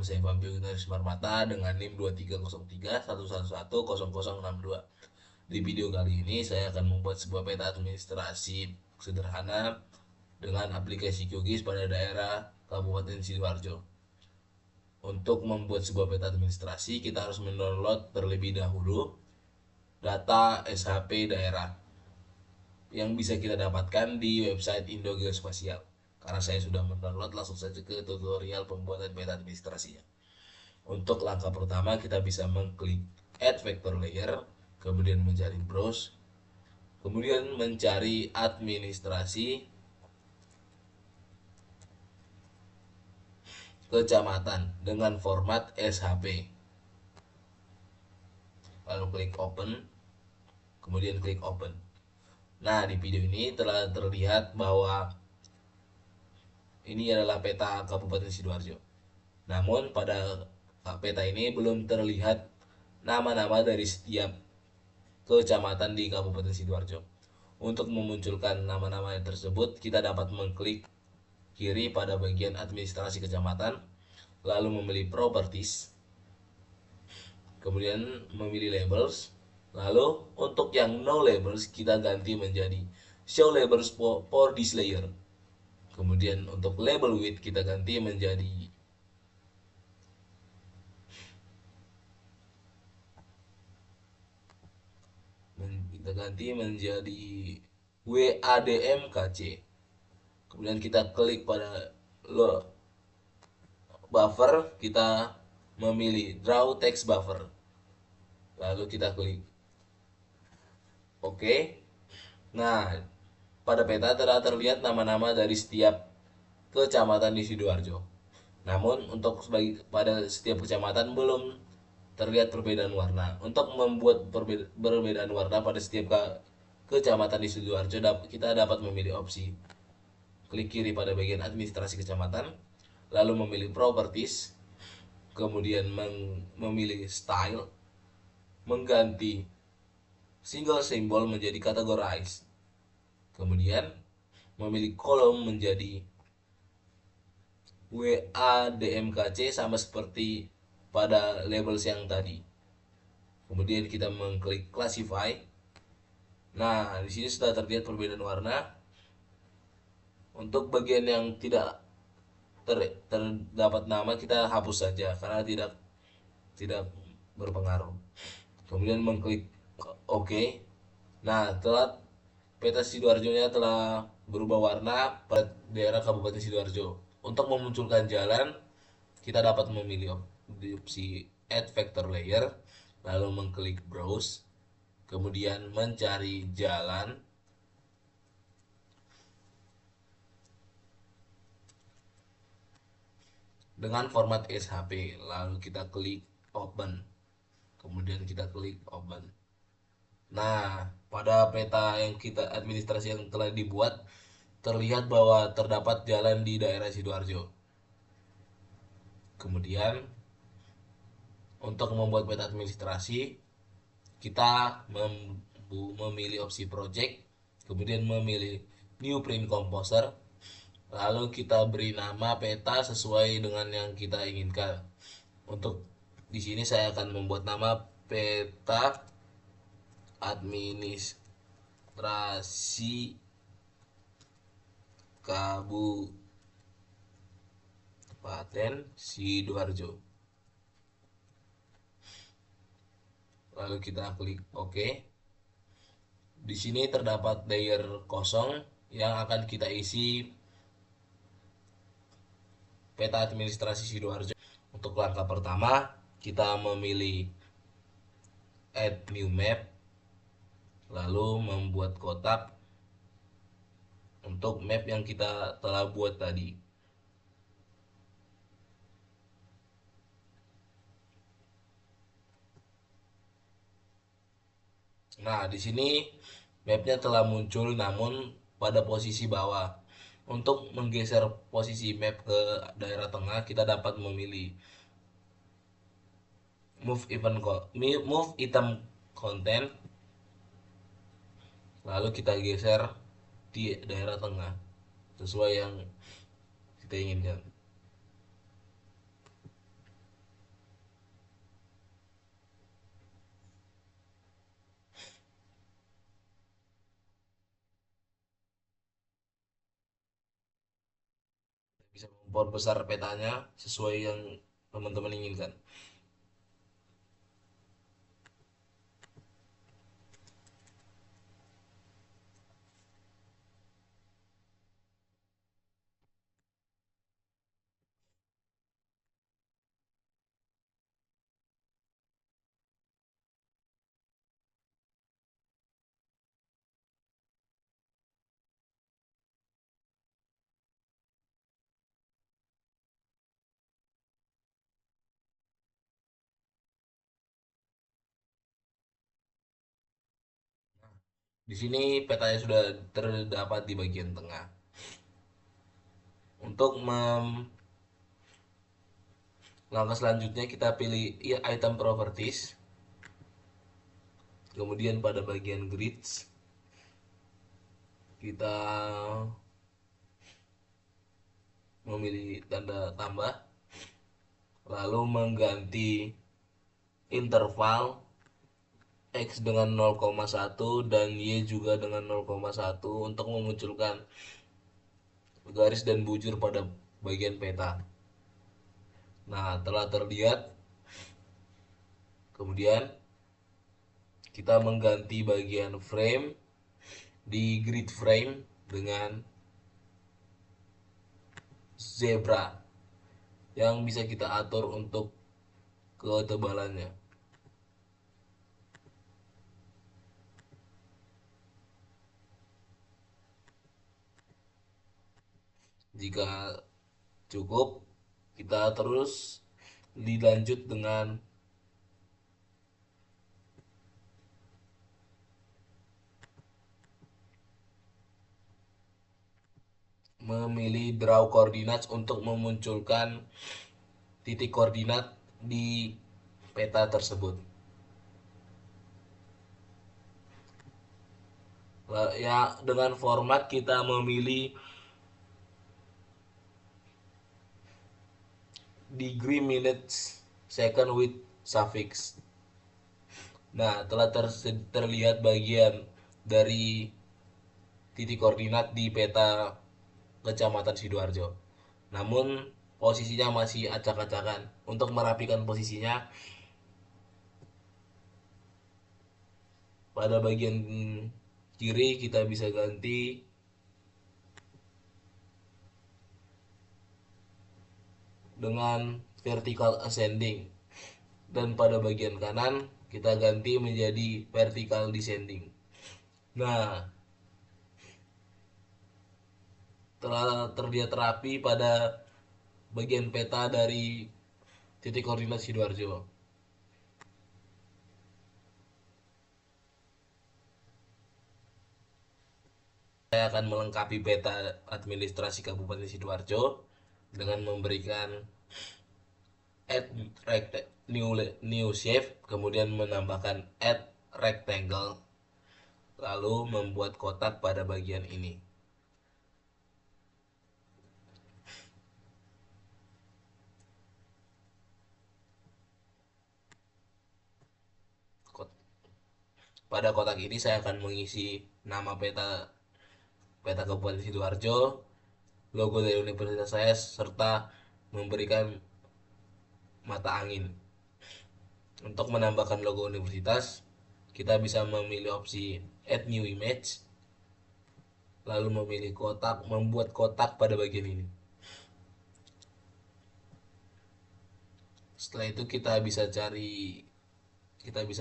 saya Fabio Marmata dengan NIM 230311100062. Di video kali ini saya akan membuat sebuah peta administrasi sederhana dengan aplikasi QGIS pada daerah Kabupaten Sidoarjo. Untuk membuat sebuah peta administrasi, kita harus mendownload terlebih dahulu data SHP daerah yang bisa kita dapatkan di website Indo Geospasial. Karena saya sudah mendownload, langsung saja ke tutorial pembuatan peta administrasinya. Untuk langkah pertama, kita bisa mengklik Add Vector Layer, kemudian mencari Browse, kemudian mencari administrasi kecamatan dengan format SHP. Lalu klik Open, kemudian klik Open. Nah, di video ini telah terlihat bahwa ini adalah peta Kabupaten Sidoarjo. Namun pada peta ini belum terlihat nama-nama dari setiap kecamatan di Kabupaten Sidoarjo. Untuk memunculkan nama-nama tersebut, kita dapat mengklik kiri pada bagian administrasi kecamatan, lalu memilih Properties, kemudian memilih Labels, lalu untuk yang No Labels kita ganti menjadi Show Labels for this layer. Kemudian untuk label width kita ganti menjadi WADMKC. Kemudian kita klik pada buffer, kita memilih Draw Text Buffer. Lalu kita klik OK. Nah, pada peta telah terlihat nama-nama dari setiap kecamatan di Sidoarjo. Namun untuk pada setiap kecamatan belum terlihat perbedaan warna. Untuk membuat perbedaan warna pada setiap kecamatan di Sidoarjo, kita dapat memilih opsi klik kiri pada bagian administrasi kecamatan, lalu memilih Properties, kemudian memilih Style, mengganti single symbol menjadi Categorize, kemudian memilih kolom menjadi WADMKC sama seperti pada labels yang tadi. Kemudian kita mengklik Classify. Nah, di sini sudah terlihat perbedaan warna. Untuk bagian yang tidak terdapat nama kita hapus saja karena tidak berpengaruh. Kemudian mengklik OK. Nah, peta Sidoarjo-nya telah berubah warna pada daerah Kabupaten Sidoarjo. Untuk memunculkan jalan, kita dapat memilih opsi Add Vector Layer, lalu mengklik Browse, kemudian mencari jalan, dengan format SHP, lalu kita klik Open, kemudian kita klik Open. Nah, pada peta yang kita administrasi yang telah dibuat, terlihat bahwa terdapat jalan di daerah Sidoarjo. Kemudian untuk membuat peta administrasi, kita memilih opsi Project, kemudian memilih New Print Composer, lalu kita beri nama peta sesuai dengan yang kita inginkan. Untuk di sini saya akan membuat nama peta administrasi Kabupaten Sidoarjo. Lalu kita klik OK. Di sini terdapat layer kosong yang akan kita isi peta administrasi Sidoarjo. Untuk langkah pertama, kita memilih Add New Map, lalu membuat kotak untuk map yang kita telah buat tadi. Nah, di sini mapnya telah muncul namun pada posisi bawah. Untuk menggeser posisi map ke daerah tengah, kita dapat memilih Move Item Content, lalu kita geser di daerah tengah sesuai yang kita inginkan. memperbesar petanya sesuai yang teman-teman inginkan. Di sini petanya sudah terdapat di bagian tengah. Untuk langkah selanjutnya kita pilih item properties, kemudian pada bagian grids kita memilih tanda tambah, lalu mengganti interval X dengan 0,1 dan Y juga dengan 0,1 untuk memunculkan garis dan bujur pada bagian peta. Nah, telah terlihat. Kemudian kita mengganti bagian frame di grid frame dengan zebra yang bisa kita atur untuk ketebalannya. Jika cukup, kita terus dilanjut dengan memilih draw coordinates untuk memunculkan titik koordinat di peta tersebut. Ya, dengan format kita memilih degree, minutes, second with suffix. Nah, telah terlihat bagian dari titik koordinat di peta Kecamatan Sidoarjo. Namun posisinya masih acak-acakan. Untuk merapikan posisinya, pada bagian kiri kita bisa ganti dengan vertical ascending, dan pada bagian kanan kita ganti menjadi vertical descending. Nah, telah terlihat rapi pada bagian peta dari titik koordinat Sidoarjo. Saya akan melengkapi peta administrasi Kabupaten Sidoarjo dengan memberikan add new shape, kemudian menambahkan add rectangle, lalu membuat kotak pada bagian ini. Pada kotak ini saya akan mengisi nama peta peta Kabupaten Sidoarjo, logo dari universitas saya, serta memberikan mata angin. Untuk menambahkan logo universitas, kita bisa memilih opsi add new image, lalu memilih kotak, membuat kotak pada bagian ini. Setelah itu kita bisa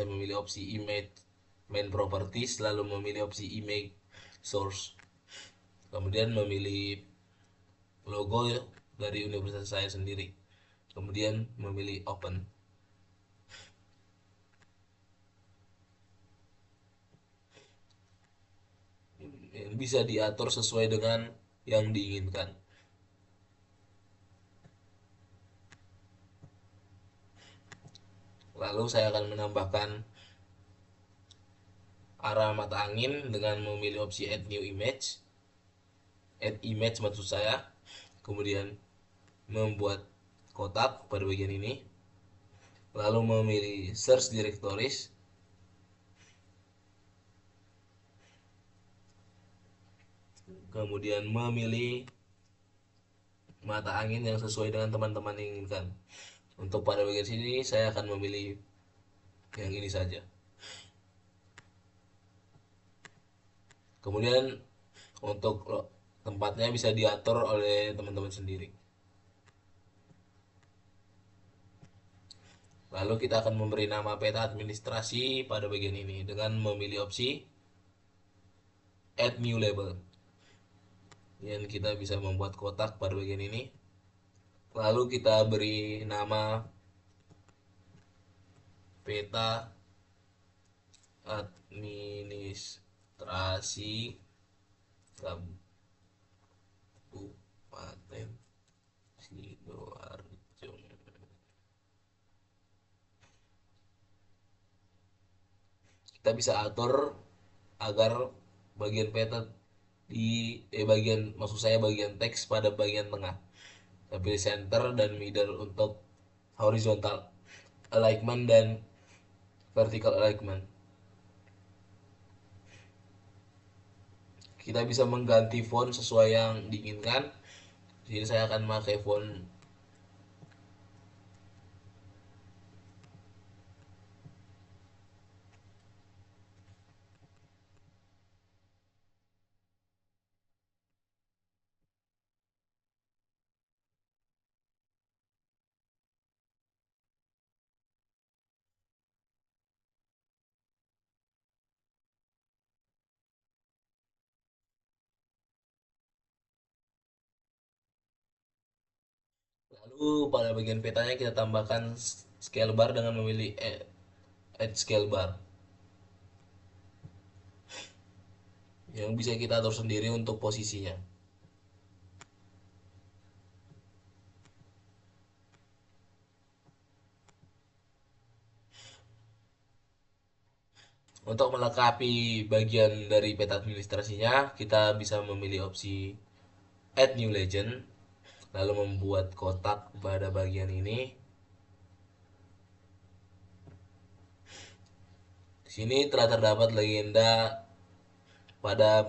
memilih opsi image main properties, lalu memilih opsi image source, kemudian memilih logo dari universitas saya sendiri, kemudian memilih open. Bisa diatur sesuai dengan yang diinginkan. Lalu saya akan menambahkan arah mata angin dengan memilih opsi add image maksud saya, kemudian membuat kotak pada bagian ini, lalu memilih search directories, kemudian memilih mata angin yang sesuai dengan teman-teman inginkan. Untuk pada bagian sini saya akan memilih yang ini saja. Kemudian untuk tempatnya bisa diatur oleh teman-teman sendiri. Lalu kita akan memberi nama peta administrasi pada bagian ini dengan memilih opsi Add New Label. Dan kita bisa membuat kotak pada bagian ini. Lalu kita beri nama peta administrasi Kabupaten Sidoarjo. Kita bisa atur agar bagian peta di bagian, maksud saya bagian teks pada bagian tengah. Kita pilih center dan middle untuk horizontal alignment dan vertical alignment. Kita bisa mengganti font sesuai yang diinginkan. Di sini saya akan memakai font lalu pada bagian petanya kita tambahkan scale bar dengan memilih add scale bar yang bisa kita atur sendiri untuk posisinya. Untuk melengkapi bagian dari peta administrasinya, kita bisa memilih opsi Add New Legend, lalu membuat kotak pada bagian ini. Di sini telah terdapat legenda pada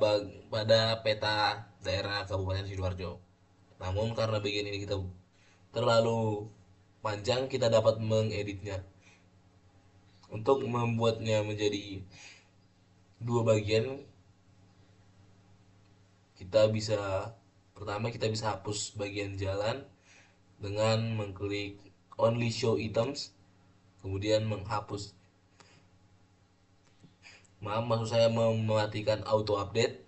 peta daerah Kabupaten Sidoarjo. Namun karena bagian ini kita terlalu panjang, kita dapat mengeditnya. Untuk membuatnya menjadi dua bagian, kita bisa pertama kita bisa hapus bagian jalan dengan mengklik only show items, kemudian menghapus, maksud saya mematikan auto update,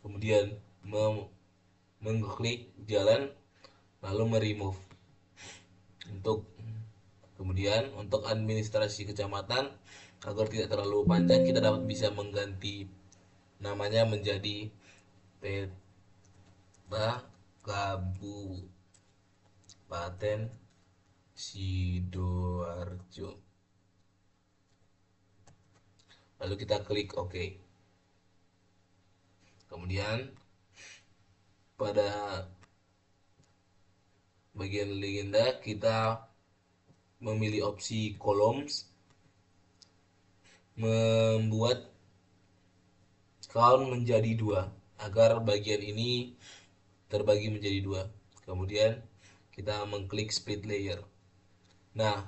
kemudian mengklik jalan lalu meremove. Untuk kemudian untuk administrasi kecamatan, agar tidak terlalu panjang, kita dapat bisa mengganti namanya menjadi peta Kabupaten Sidoarjo. Lalu kita klik OK. Kemudian pada bagian legenda kita memilih opsi columns, membuat count menjadi 2 agar bagian ini terbagi menjadi 2. Kemudian kita mengklik split layer. Nah,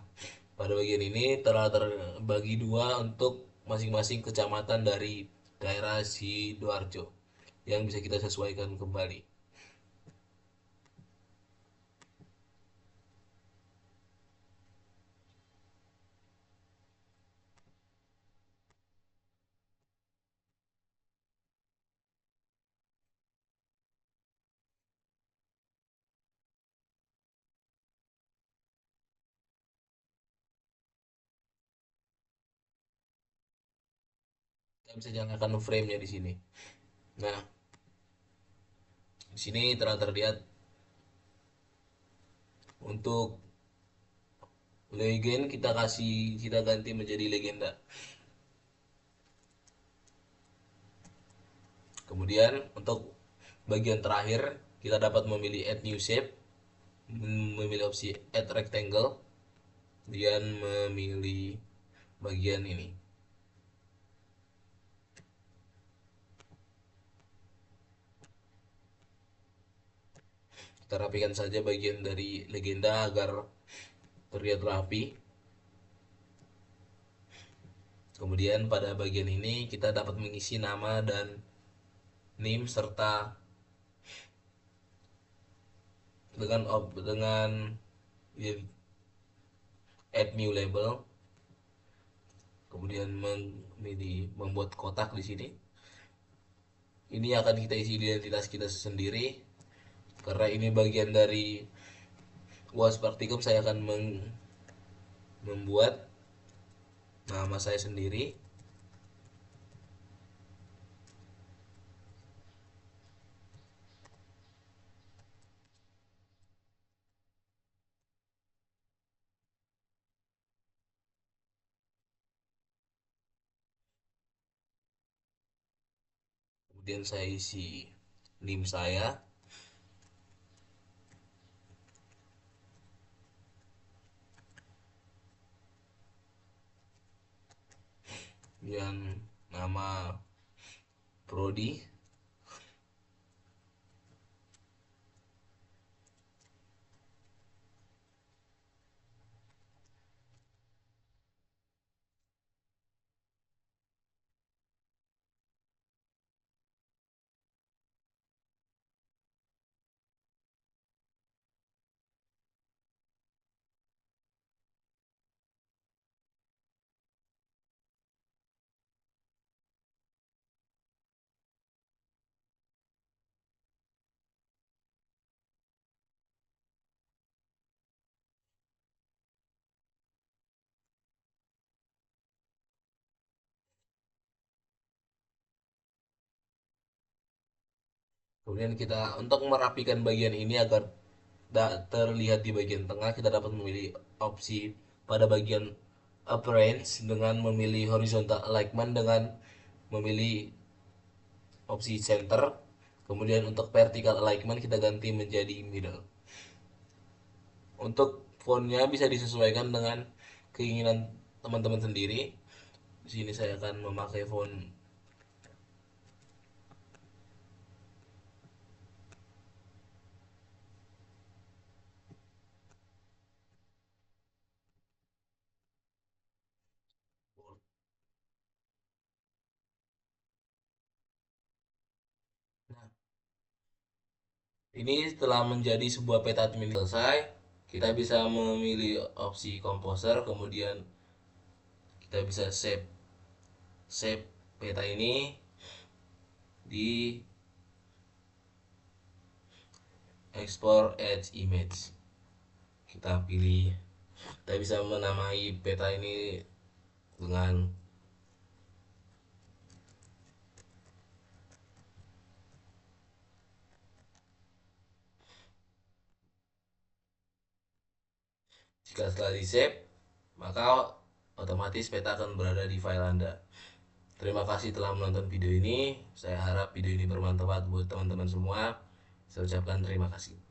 pada bagian ini telah terbagi 2 untuk masing-masing kecamatan dari daerah Sidoarjo yang bisa kita sesuaikan kembali. Kita bisa nyalakan frame-nya di sini. Nah, di sini telah terlihat untuk legend kita ganti menjadi legenda. Kemudian untuk bagian terakhir kita dapat memilih add new shape, memilih opsi add rectangle, kemudian memilih bagian ini. Kita Kita rapikan saja bagian dari legenda agar terlihat rapi. Kemudian pada bagian ini kita dapat mengisi nama dan NIM serta dengan add new label. Kemudian membuat kotak di sini. Ini akan kita isi identitas kita sendiri. Karena ini bagian dari UAS Praktikum, saya akan membuat nama saya sendiri. Kemudian saya isi NIM saya. Kemudian nama prodi. Kemudian kita untuk merapikan bagian ini agar terlihat di bagian tengah, kita dapat memilih opsi pada bagian appearance dengan memilih horizontal alignment dengan memilih opsi center. Kemudian untuk vertical alignment kita ganti menjadi middle. Untuk fontnya bisa disesuaikan dengan keinginan teman-teman sendiri. Di sini saya akan memakai font bold. Nah, ini setelah menjadi sebuah peta admin selesai, kita bisa memilih opsi composer, kemudian kita bisa save peta ini di export as image. Kita pilih, kita bisa menamai peta ini dengan jika setelah di save, maka otomatis peta akan berada di file Anda. Terima kasih telah menonton video ini. Saya harap video ini bermanfaat buat teman-teman semua. Saya ucapkan terima kasih.